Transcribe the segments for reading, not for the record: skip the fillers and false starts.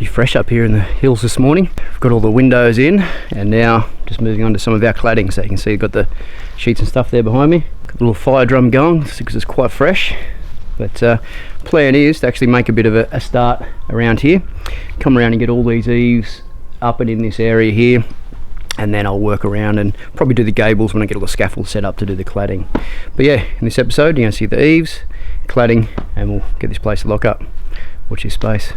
pretty fresh up here in the hills this morning. We've got all the windows in, and now just moving on to some of our cladding. So you can see I've got the sheets and stuff there behind me. Got a little fire drum going because it's quite fresh. But plan is to actually make a bit of a start around here. Come around and get all these eaves up and in this area here, and then I'll work around and probably do the gables when I get all the scaffolds set up to do the cladding. But yeah, in this episode you're going to see the eaves, cladding, and we'll get this place to lock up. Watch this space.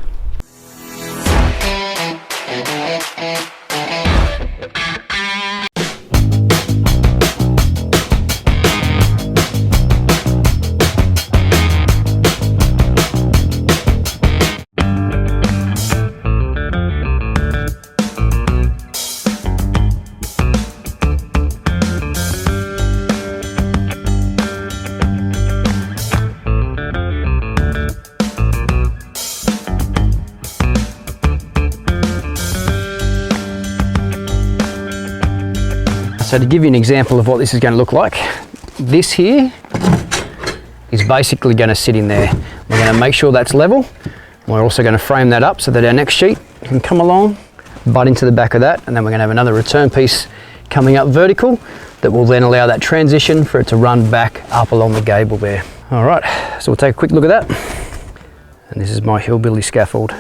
So to give you an example of what this is going to look like, this here is basically going to sit in there. We're going to make sure that's level. We're also going to frame that up so that our next sheet can come along, butt into the back of that, and then we're going to have another return piece coming up vertical that will then allow that transition for it to run back up along the gable there. All right, so we'll take a quick look at that. And this is my hillbilly scaffold.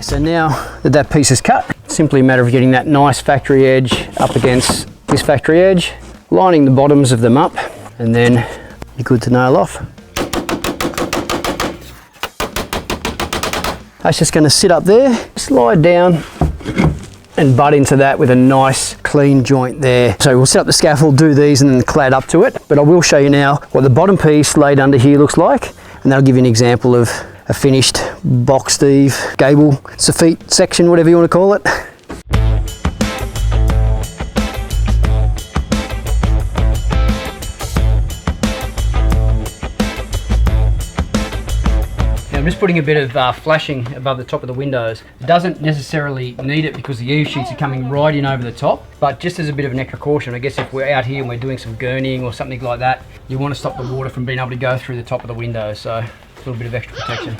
So now that that piece is cut, it's simply a matter of getting that nice factory edge up against this factory edge, lining the bottoms of them up, and then you're good to nail off. That's just going to sit up there, slide down and butt into that with a nice clean joint there. So we'll set up the scaffold, do these, and then clad up to it. But I will show you now what the bottom piece laid under here looks like, and that'll give you an example of a finished boxed eave, gable, soffit section, whatever you want to call it. Now I'm just putting a bit of flashing above the top of the windows. It doesn't necessarily need it because the eave sheets are coming right in over the top, but just as a bit of an extra caution, I guess if we're out here and we're doing some gurneying or something like that, you want to stop the water from being able to go through the top of the windows. So a little bit of extra protection.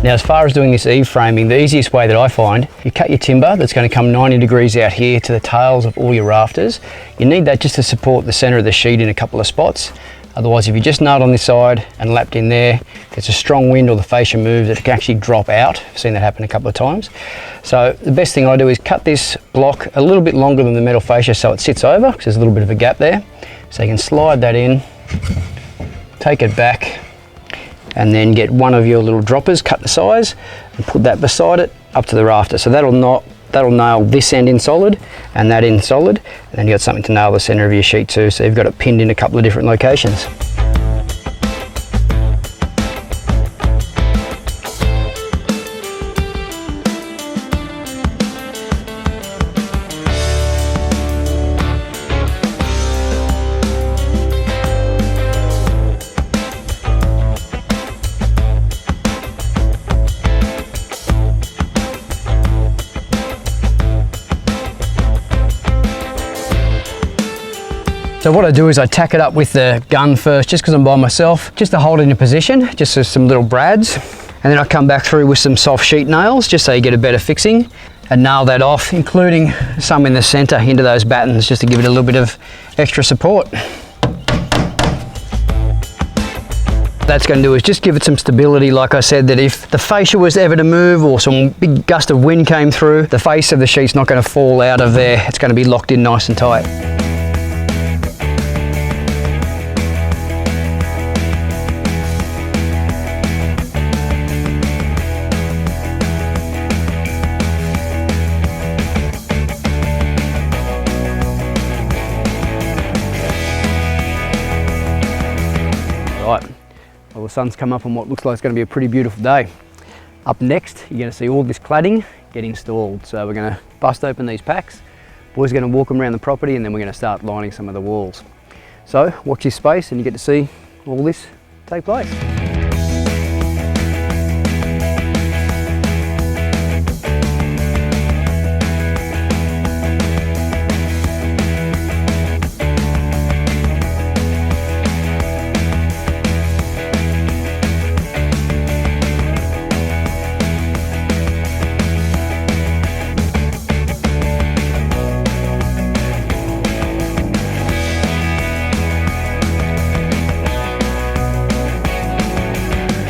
Now as far as doing this eave framing, the easiest way that I find, you cut your timber that's going to come 90 degrees out here to the tails of all your rafters. You need that just to support the centre of the sheet in a couple of spots. Otherwise, if you just nailed on this side and lapped in there, if it's a strong wind or the fascia moves, it can actually drop out. I've seen that happen a couple of times. So the best thing I do is cut this block a little bit longer than the metal fascia so it sits over, because there's a little bit of a gap there. So you can slide that in, take it back, and then get one of your little droppers, cut the size, and put that beside it up to the rafter. So that'll nail this end in solid and that in solid, and then you've got something to nail the centre of your sheet too, so you've got it pinned in a couple of different locations. So what I do is I tack it up with the gun first, just because I'm by myself, just to hold it in position, just as some little brads. And then I come back through with some soft sheet nails, just so you get a better fixing, and nail that off, including some in the centre into those battens, just to give it a little bit of extra support. That's going to do is just give it some stability. Like I said, that if the fascia was ever to move or some big gust of wind came through, the face of the sheet's not going to fall out of there. It's going to be locked in nice and tight. sun's come up on what looks like it's going to be a pretty beautiful day. Up next, you're going to see all this cladding get installed. So we're going to bust open these packs. Boys are going to walk them around the property, and then we're going to start lining some of the walls. So watch this space and you get to see all this take place.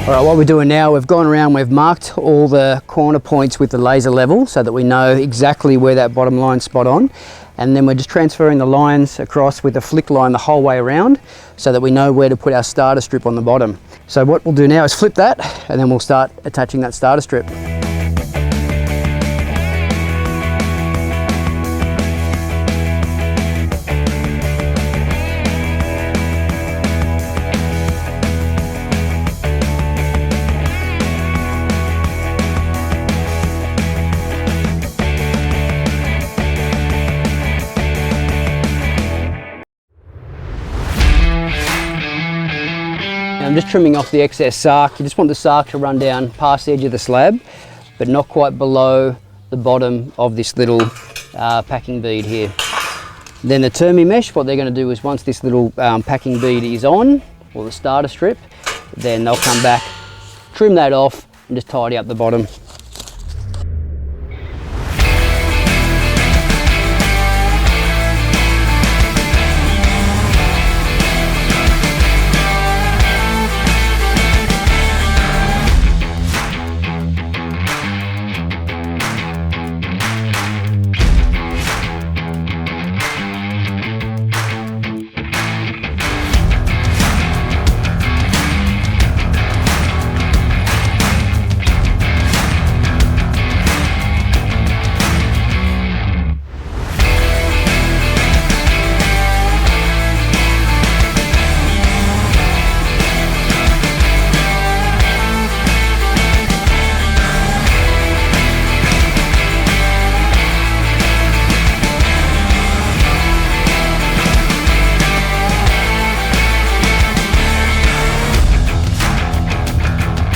All right, what we're doing now, we've gone around, we've marked all the corner points with the laser level so that we know exactly where that bottom line's spot on. And then we're just transferring the lines across with a flick line the whole way around so that we know where to put our starter strip on the bottom. So what we'll do now is flip that, and then we'll start attaching that starter strip. I'm just trimming off the excess sark. You just want the sark to run down past the edge of the slab, but not quite below the bottom of this little packing bead here. Then the termi mesh, what they're going to do is once this little packing bead is on, or the starter strip, then they'll come back, trim that off, and just tidy up the bottom.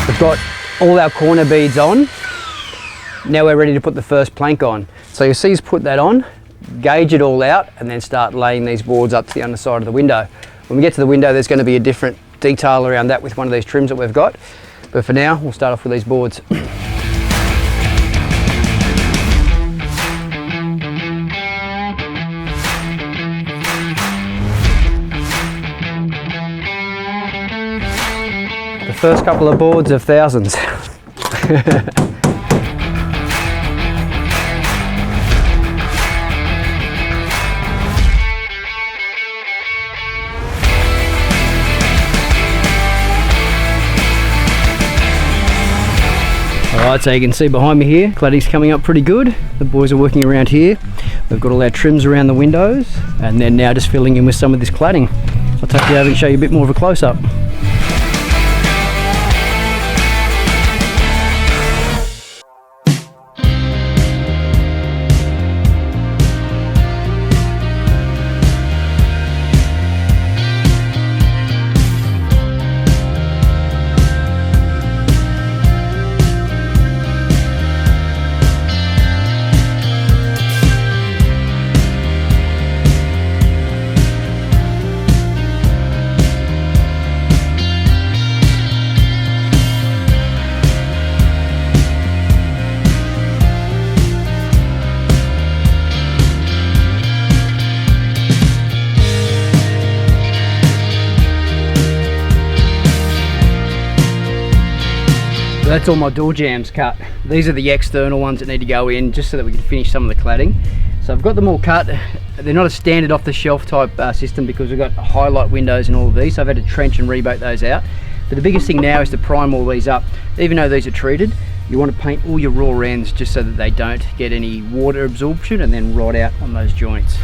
We've got all our corner beads on. Now we're ready to put the first plank on. So you'll see us put that on, gauge it all out, and then start laying these boards up to the underside of the window. When we get to the window, there's going to be a different detail around that with one of these trims that we've got. But for now, we'll start off with these boards. The first couple of boards of thousands. Alright, so you can see behind me here, cladding's coming up pretty good. The boys are working around here. We've got all our trims around the windows, and then now just filling in with some of this cladding. I'll take you over and show you a bit more of a close-up. That's all my door jambs cut. These are the external ones that need to go in just so that we can finish some of the cladding. So I've got them all cut. They're not a standard off the shelf type system because we've got highlight windows in all of these, so I've had to trench and rebate those out. But the biggest thing now is to prime all these up. Even though these are treated, you want to paint all your raw ends just so that they don't get any water absorption and then rot out on those joints.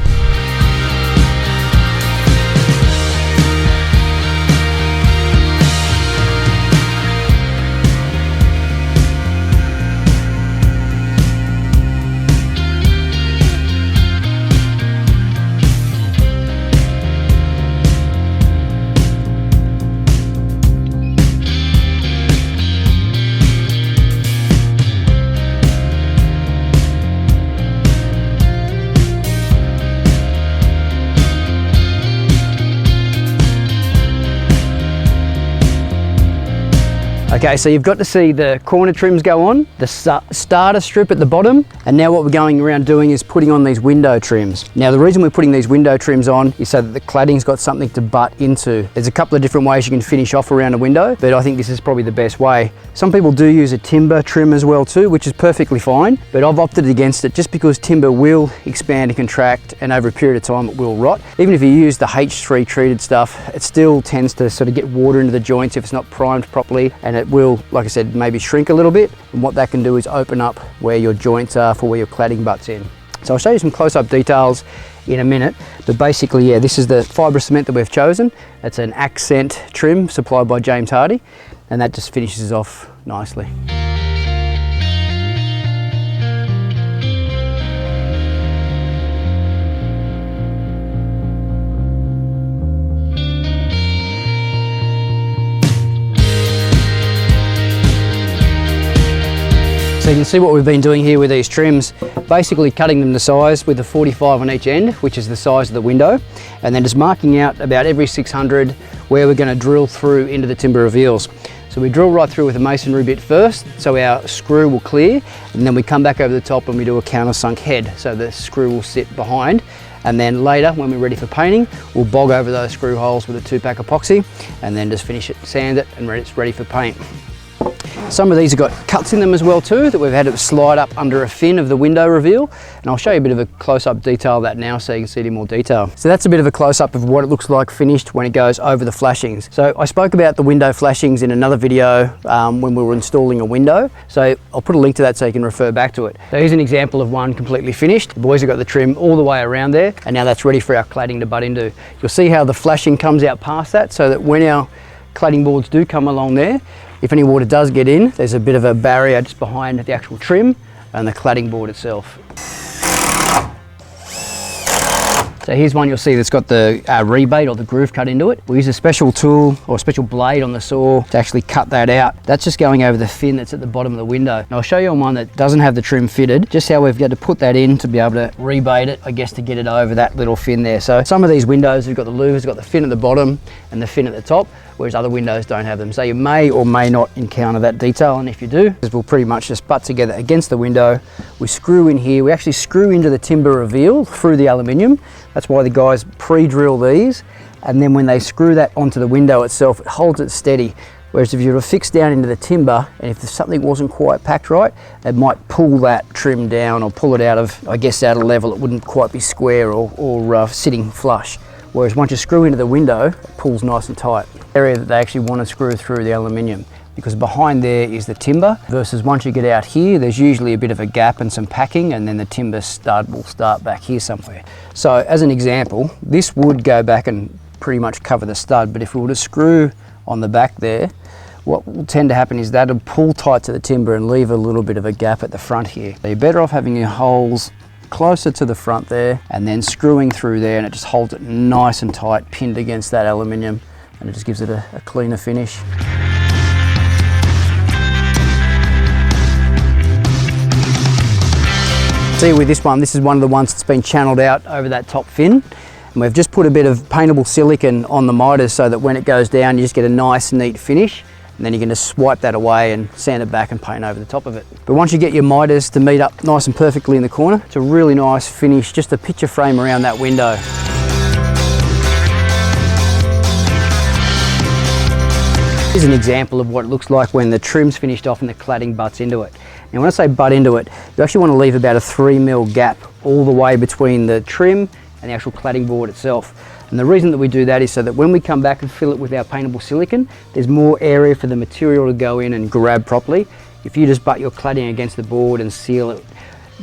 Okay, so you've got to see the corner trims go on, the starter strip at the bottom, and now what we're going around doing is putting on these window trims. Now the reason we're putting these window trims on is so that the cladding's got something to butt into. There's a couple of different ways you can finish off around a window, but I think this is probably the best way. Some people do use a timber trim as well too, which is perfectly fine, but I've opted against it just because timber will expand and contract, and over a period of time it will rot. Even if you use the H3 treated stuff, it still tends to sort of get water into the joints if it's not primed properly, and it will, like I said, maybe shrink a little bit, and what that can do is open up where your joints are for where your cladding butts in. So I'll show you some close-up details in a minute, but basically, yeah, this is the fibrous cement that we've chosen. It's an accent trim supplied by James Hardy, and that just finishes off nicely. So you can see what we've been doing here with these trims, basically cutting them to size with a 45 on each end, which is the size of the window, and then just marking out about every 600 where we're going to drill through into the timber reveals. So we drill right through with a masonry bit first, so our screw will clear, and then we come back over the top and we do a countersunk head, so the screw will sit behind. And then later, when we're ready for painting, we'll bog over those screw holes with a 2-pack epoxy, and then just finish it, sand it, and it's ready for paint. Some of these have got cuts in them as well too, that we've had to slide up under a fin of the window reveal, and I'll show you a bit of a close-up detail of that now so you can see it in more detail. So that's a bit of a close-up of what it looks like finished when it goes over the flashings. So I spoke about the window flashings in another video when we were installing a window, so I'll put a link to that so you can refer back to it. So here's an example of one completely finished. The boys have got the trim all the way around there, and now that's ready for our cladding to butt into. You'll see how the flashing comes out past that, so that when our cladding boards do come along there, if any water does get in, there's a bit of a barrier just behind the actual trim and the cladding board itself. So here's one you'll see that's got the rebate or the groove cut into it. We use a special tool or a special blade on the saw to actually cut that out. That's just going over the fin that's at the bottom of the window. Now I'll show you on one that doesn't have the trim fitted, just how we've got to put that in to be able to rebate it, I guess, to get it over that little fin there. So some of these windows have got the louvers, got the fin at the bottom and the fin at the top, whereas other windows don't have them. So you may or may not encounter that detail, and if you do, we'll pretty much just butt together against the window. We screw in here, we actually screw into the timber reveal through the aluminium. That's why the guys pre-drill these, and then when they screw that onto the window itself, it holds it steady. Whereas if you were to fix down into the timber, and if something wasn't quite packed right, it might pull that trim down or pull it out of, I guess, out of level. It wouldn't quite be square or sitting flush. Whereas once you screw into the window, it pulls nice and tight. The area that they actually want to screw through the aluminium, because behind there is the timber, versus once you get out here, there's usually a bit of a gap and some packing, and then the timber stud will start back here somewhere. So as an example, this would go back and pretty much cover the stud, but if we were to screw on the back there, what will tend to happen is that'll pull tight to the timber and leave a little bit of a gap at the front here. So you're better off having your holes closer to the front there and then screwing through there, and it just holds it nice and tight, pinned against that aluminium, and it just gives it a cleaner finish. See with this one, this is one of the ones that's been channeled out over that top fin, and we've just put a bit of paintable silicone on the miters so that when it goes down you just get a nice neat finish, and then you can just swipe that away and sand it back and paint over the top of it. But once you get your miters to meet up nice and perfectly in the corner, it's a really nice finish, just a picture frame around that window. Here's an example of what it looks like when the trim's finished off and the cladding butts into it. Now when I say butt into it, you actually want to leave about a 3mm gap all the way between the trim and the actual cladding board itself. And the reason that we do that is so that when we come back and fill it with our paintable silicone, there's more area for the material to go in and grab properly. If you just butt your cladding against the board and seal it,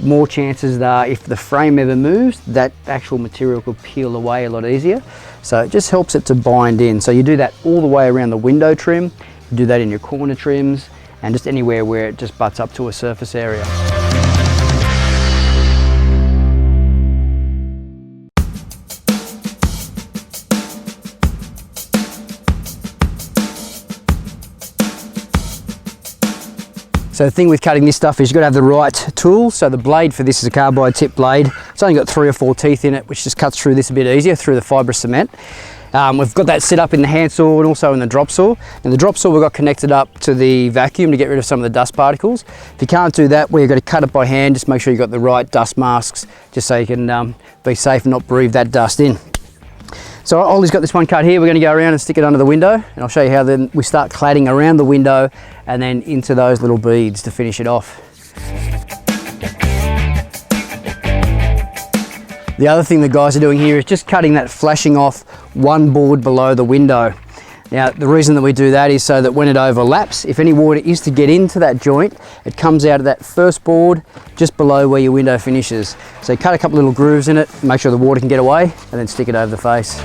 more chances are if the frame ever moves, that actual material could peel away a lot easier. So it just helps it to bind in. So you do that all the way around the window trim, you do that in your corner trims, and just anywhere where it just butts up to a surface area. So the thing with cutting this stuff is you've got to have the right tool. So the blade for this is a carbide tip blade. It's only got 3 or 4 teeth in it, which just cuts through this a bit easier through the fibrous cement. We've got that set up in the hand saw and also in the drop saw. And the drop saw we've got connected up to the vacuum to get rid of some of the dust particles. If you can't do that, we've got to cut it by hand. Just make sure you've got the right dust masks, just so you can be safe and not breathe that dust in. So Ollie's got this one cut here. We're going to go around and stick it under the window, and I'll show you how then we start cladding around the window and then into those little beads to finish it off. The other thing the guys are doing here is just cutting that flashing off one board below the window. Now the reason that we do that is so that when it overlaps, if any water is to get into that joint, it comes out of that first board just below where your window finishes. So you cut a couple little grooves in it, make sure the water can get away, and then stick it over the face.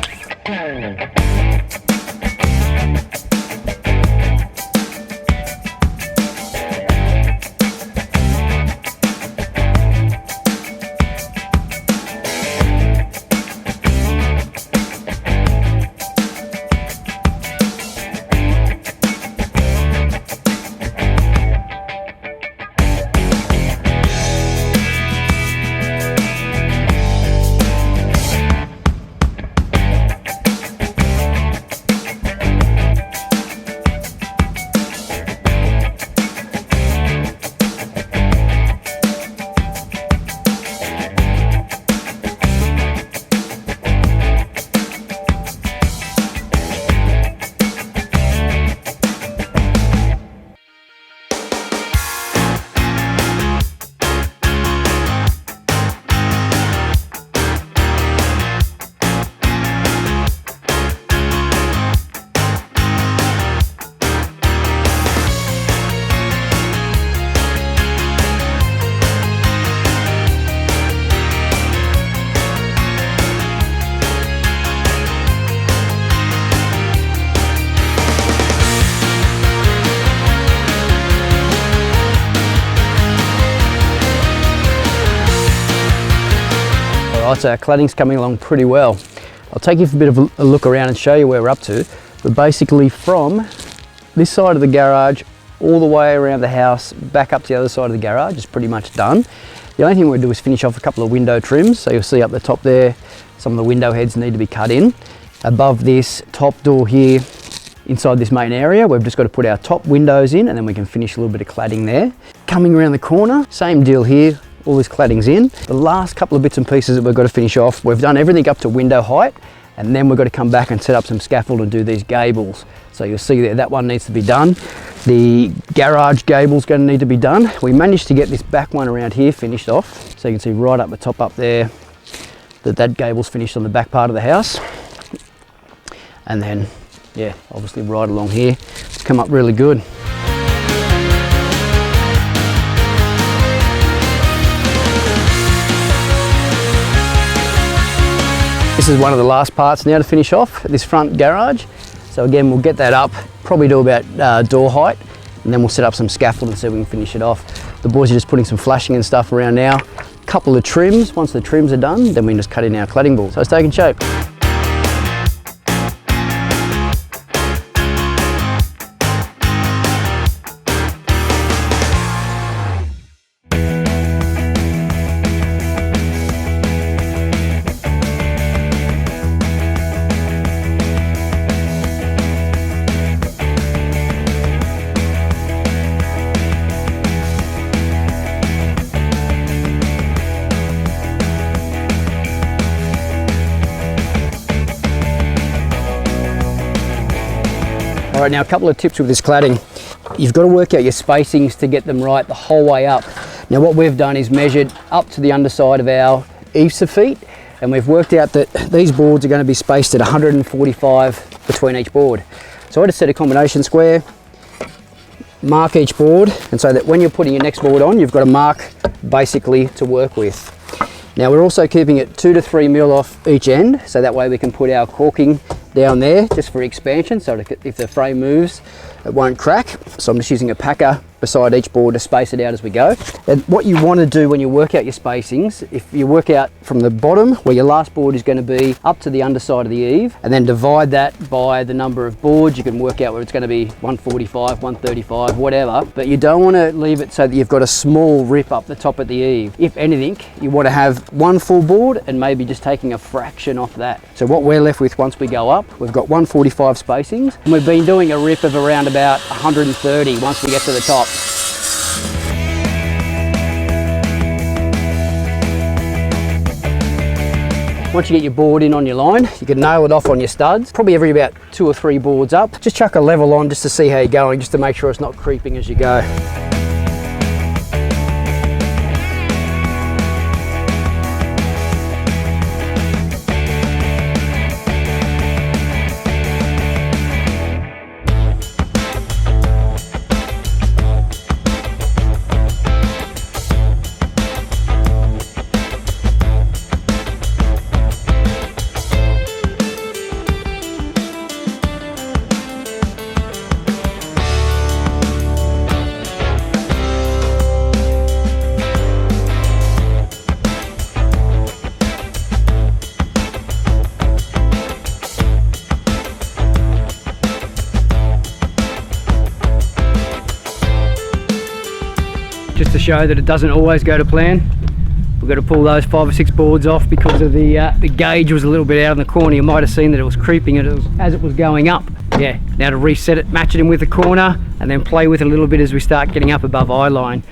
Alright, so our cladding's coming along pretty well. I'll take you for a bit of a look around and show you where we're up to. But basically from this side of the garage all the way around the house back up to the other side of the garage is pretty much done. The only thing we'll do is finish off a couple of window trims. So you'll see up the top there, some of the window heads need to be cut in. Above this top door here, inside this main area, we've just got to put our top windows in and then we can finish a little bit of cladding there. Coming around the corner, same deal here. All this cladding's in. The last couple of bits and pieces that we've got to finish off, we've done everything up to window height, and then we've got to come back and set up some scaffold and do these gables. So you'll see there, that one needs to be done. The garage gable's going to need to be done. We managed to get this back one around here finished off. So you can see right up the top up there, that gable's finished on the back part of the house. And then, yeah, obviously right along here, it's come up really good. This is one of the last parts now to finish off, this front garage. So again, we'll get that up, probably do about door height, and then we'll set up some scaffold and see if we can finish it off. The boys are just putting some flashing and stuff around now. Couple of trims, once the trims are done, then we can just cut in our cladding board. So it's taking shape. All right, now a couple of tips with this cladding. You've got to work out your spacings to get them right the whole way up. Now what we've done is measured up to the underside of our eave feet, and we've worked out that these boards are going to be spaced at 145 between each board. So I just set a combination square, mark each board, and so that when you're putting your next board on, you've got a mark basically to work with. Now we're also keeping it 2 to 3 mil off each end, so that way we can put our caulking down there just for expansion, so if the frame moves, it won't crack. So I'm just using a packer beside each board to space it out as we go. And what you want to do when you work out your spacings, if you work out from the bottom where your last board is going to be up to the underside of the eave, and then divide that by the number of boards, you can work out where it's going to be 145, 135, whatever. But you don't want to leave it so that you've got a small rip up the top of the eave. If anything, you want to have one full board and maybe just taking a fraction off that. So what we're left with once we go up, we've got 145 spacings, and we've been doing a rip of around about 130 once we get to the top. Once you get your board in on your line, you can nail it off on your studs. Probably every about 2 or 3 boards up. Just chuck a level on just to see how you're going, just to make sure it's not creeping as you go. Just to show that it doesn't always go to plan, we've got to pull those 5 or 6 boards off because of the gauge was a little bit out in the corner. You might have seen that it was creeping as it was going up. Yeah, now to reset it, match it in with the corner, and then play with it a little bit as we start getting up above eye line.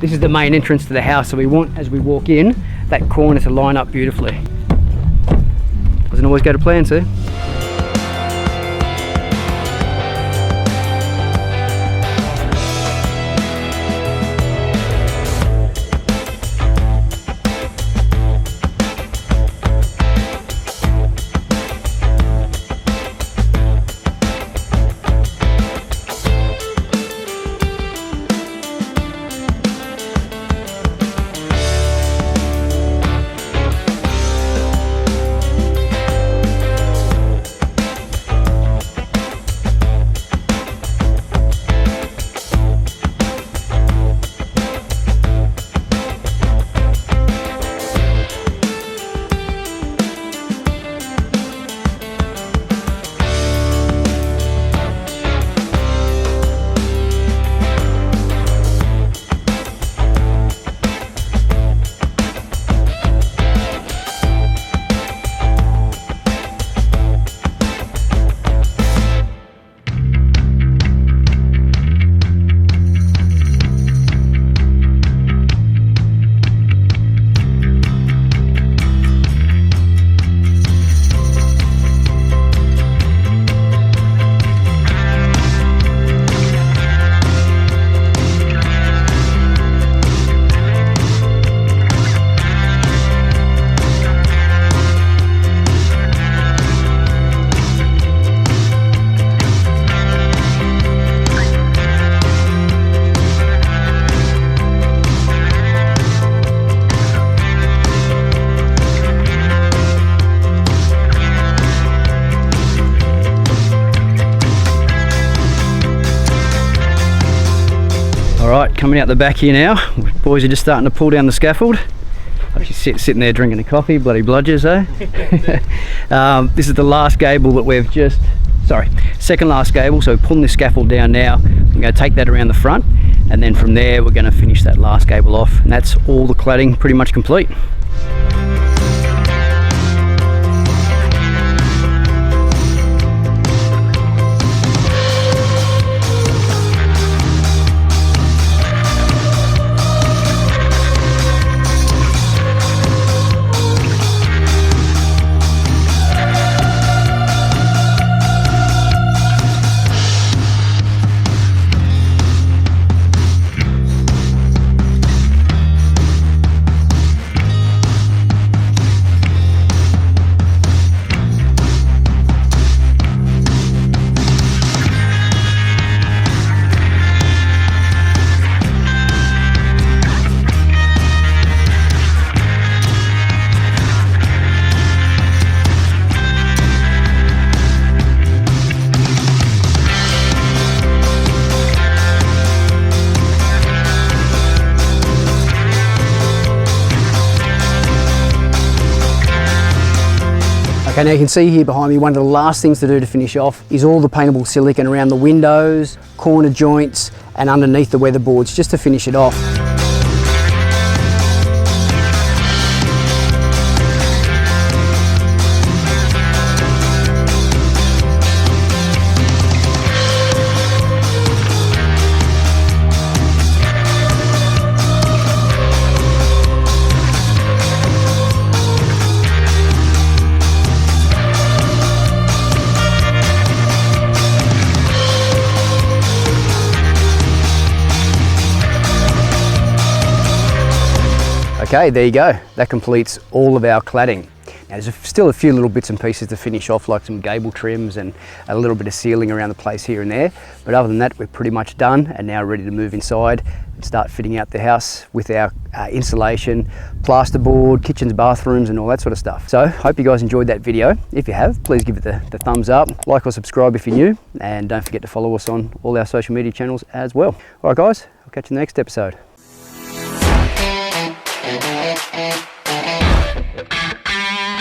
This is the main entrance to the house, so we want, as we walk in, that corner to line up beautifully. Doesn't always go to plan, sir. Alright, coming out the back here now. Boys are just starting to pull down the scaffold. Actually sitting there drinking a coffee, bloody bludgers, eh? This is the last gable that we've just, second last gable, so we're pulling this scaffold down now. I'm going to take that around the front, and then from there we're going to finish that last gable off, and that's all the cladding pretty much complete. Okay, now you can see here behind me, one of the last things to do to finish off is all the paintable silicone around the windows, corner joints, and underneath the weatherboards, just to finish it off. Okay, there you go. That completes all of our cladding. Now, there's still a few little bits and pieces to finish off, like some gable trims and a little bit of sealing around the place here and there. But other than that, we're pretty much done and now ready to move inside and start fitting out the house with our insulation, plasterboard, kitchens, bathrooms, and all that sort of stuff. So, hope you guys enjoyed that video. If you have, please give it the thumbs up, like or subscribe if you're new, and don't forget to follow us on all our social media channels as well. All right, guys, I'll catch you in the next episode.